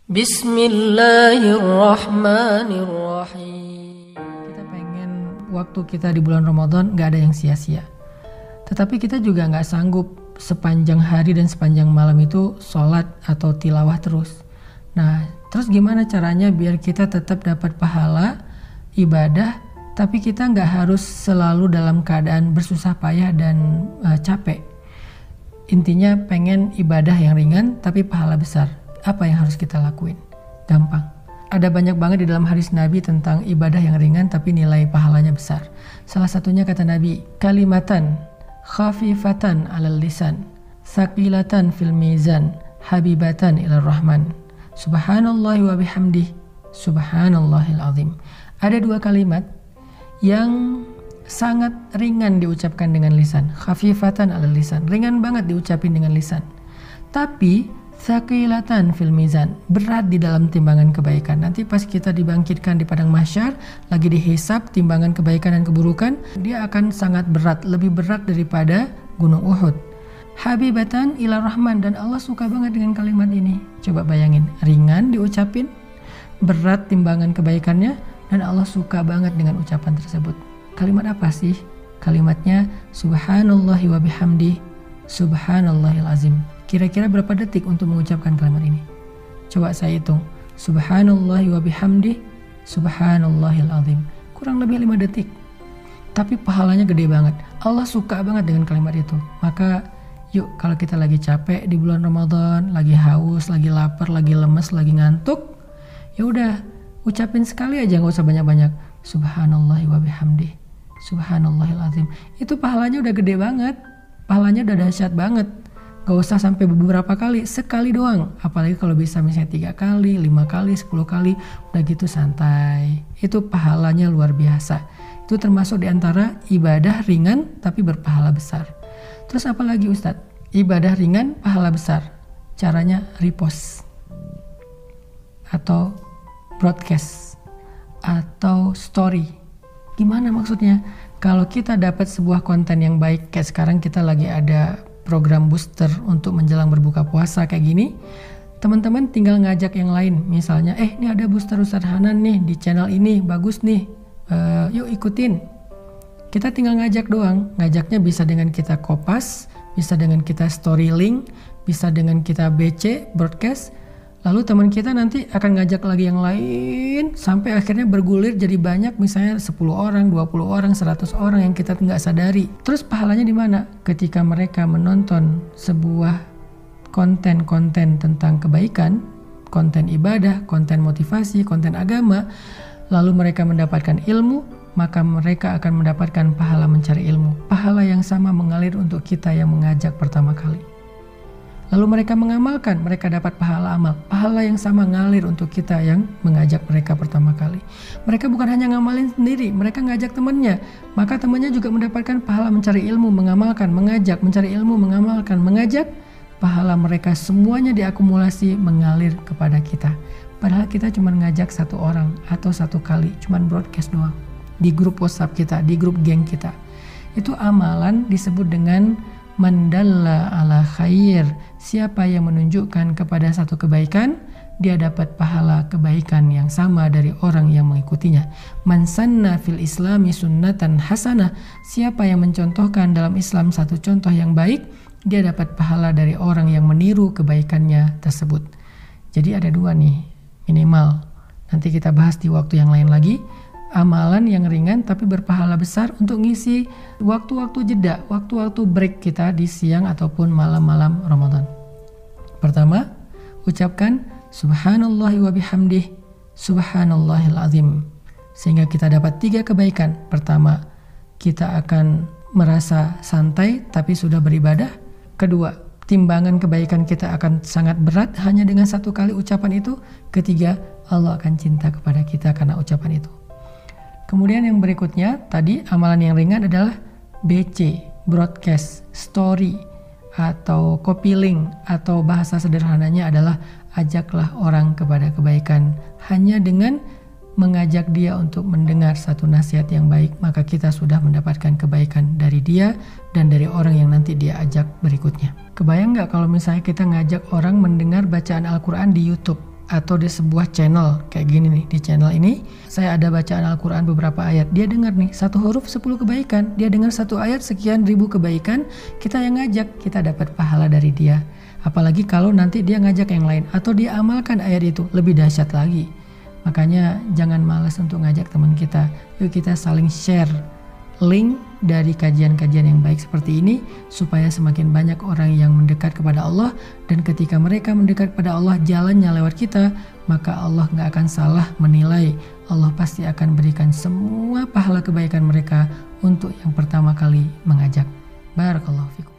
Bismillahirrahmanirrahim. Kita pengen waktu kita di bulan Ramadan gak ada yang sia-sia. Tetapi kita juga gak sanggup sepanjang hari dan sepanjang malam itu sholat atau tilawah terus. Nah, terus gimana caranya biar kita tetap dapat pahala ibadah, tapi kita gak harus selalu dalam keadaan bersusah payah dan capek. Intinya pengen ibadah yang ringan tapi pahala besar. Apa yang harus kita lakuin? Gampang. Ada banyak banget di dalam hadis Nabi tentang ibadah yang ringan tapi nilai pahalanya besar. Salah satunya kata Nabi, kalimatan khafifatan 'alal lisan, saqilatan fil mizan, habibatan ilar rahman. Subhanallahi wa bihamdih, subhanallahil azim. Ada dua kalimat yang sangat ringan diucapkan dengan lisan. Khafifatan 'alal lisan, ringan banget diucapin dengan lisan. Tapi thaqilatan fil mizan, berat di dalam timbangan kebaikan. Nanti pas kita dibangkitkan di padang mahsyar, lagi dihisab timbangan kebaikan dan keburukan, dia akan sangat berat, lebih berat daripada gunung Uhud. Habibatan ila rahman, dan Allah suka banget dengan kalimat ini. Coba bayangin, ringan diucapin, berat timbangan kebaikannya, dan Allah suka banget dengan ucapan tersebut. Kalimat apa sih? Kalimatnya subhanallahi wa bihamdih, subhanallahil azim. Kira-kira berapa detik untuk mengucapkan kalimat ini? Coba saya hitung. Subhanallahi wa bihamdih, subhanallahil azim. Kurang lebih 5 detik. Tapi pahalanya gede banget. Allah suka banget dengan kalimat itu. Maka yuk, kalau kita lagi capek di bulan Ramadan, lagi haus, lagi lapar, lagi lemes, lagi ngantuk, ya udah ucapin sekali aja, nggak usah banyak-banyak. Subhanallahi wa bihamdih, subhanallahil azim. Itu pahalanya udah gede banget. Pahalanya udah dahsyat banget. Gak usah sampai beberapa kali, sekali doang. Apalagi kalau bisa misalnya 3 kali, 5 kali, 10 kali, udah gitu santai. Itu pahalanya luar biasa. Itu termasuk diantara ibadah ringan tapi berpahala besar. Terus apa lagi Ustadz? Ibadah ringan, pahala besar. Caranya repost atau broadcast atau story. Gimana maksudnya? Kalau kita dapat sebuah konten yang baik, kayak sekarang kita lagi ada program booster untuk menjelang berbuka puasa kayak gini, teman-teman tinggal ngajak yang lain. Misalnya, ini ada booster Ustadz Hanan nih di channel ini, bagus nih, yuk ikutin. Kita tinggal ngajak doang. Ngajaknya bisa dengan kita kopas, bisa dengan kita story link, bisa dengan kita BC, broadcast. Lalu teman kita nanti akan ngajak lagi yang lain, sampai akhirnya bergulir jadi banyak, misalnya 10 orang, 20 orang, 100 orang yang kita nggak sadari. Terus pahalanya di mana? Ketika mereka menonton sebuah konten-konten tentang kebaikan, konten ibadah, konten motivasi, konten agama, lalu mereka mendapatkan ilmu, maka mereka akan mendapatkan pahala mencari ilmu. Pahala yang sama mengalir untuk kita yang mengajak pertama kali. Lalu mereka mengamalkan, mereka dapat pahala amal. Pahala yang sama ngalir untuk kita yang mengajak mereka pertama kali. Mereka bukan hanya ngamalin sendiri, mereka ngajak temannya. Maka temannya juga mendapatkan pahala mencari ilmu, mengamalkan, mengajak, mencari ilmu, mengamalkan, mengajak. Pahala mereka semuanya diakumulasi mengalir kepada kita. Padahal kita cuma ngajak 1 orang atau 1 kali, cuma broadcast doang. Di grup WhatsApp kita, di grup geng kita. Itu amalan disebut dengan mandalla ala khair. Siapa yang menunjukkan kepada satu kebaikan, dia dapat pahala kebaikan yang sama dari orang yang mengikutinya. Man sanna fil islami sunnatan hasanah. Siapa yang mencontohkan dalam Islam satu contoh yang baik, dia dapat pahala dari orang yang meniru kebaikannya tersebut. Jadi ada 2 nih minimal. Nanti kita bahas di waktu yang lain lagi. Amalan yang ringan tapi berpahala besar untuk ngisi waktu-waktu jeda, waktu-waktu break kita di siang ataupun malam-malam Ramadan. Pertama, ucapkan subhanallahi wa bihamdih, subhanallahil azim. Sehingga kita dapat 3 kebaikan. Pertama, kita akan merasa santai tapi sudah beribadah. Kedua, timbangan kebaikan kita akan sangat berat hanya dengan 1 kali ucapan itu. Ketiga, Allah akan cinta kepada kita karena ucapan itu. Kemudian yang berikutnya, tadi amalan yang ringan adalah BC, broadcast, story, atau copy link, atau bahasa sederhananya adalah ajaklah orang kepada kebaikan. Hanya dengan mengajak dia untuk mendengar satu nasihat yang baik, maka kita sudah mendapatkan kebaikan dari dia dan dari orang yang nanti dia ajak berikutnya. Kebayang nggak kalau misalnya kita ngajak orang mendengar bacaan Al-Quran di YouTube? atau di sebuah channel kayak gini nih. Di channel ini saya ada bacaan Al-Quran beberapa ayat, dia dengar nih 1 huruf 10 kebaikan, dia dengar 1 ayat sekian ribu kebaikan, kita yang ngajak, kita dapat pahala dari dia. Apalagi kalau nanti dia ngajak yang lain atau dia amalkan ayat itu, lebih dahsyat lagi. Makanya jangan malas untuk ngajak teman kita. Yuk kita saling share link dari kajian-kajian yang baik seperti ini, supaya semakin banyak orang yang mendekat kepada Allah. Dan ketika mereka mendekat kepada Allah, jalannya lewat kita, maka Allah gak akan salah menilai. Allah pasti akan berikan semua pahala kebaikan mereka untuk yang pertama kali mengajak. Barakallahu fikum.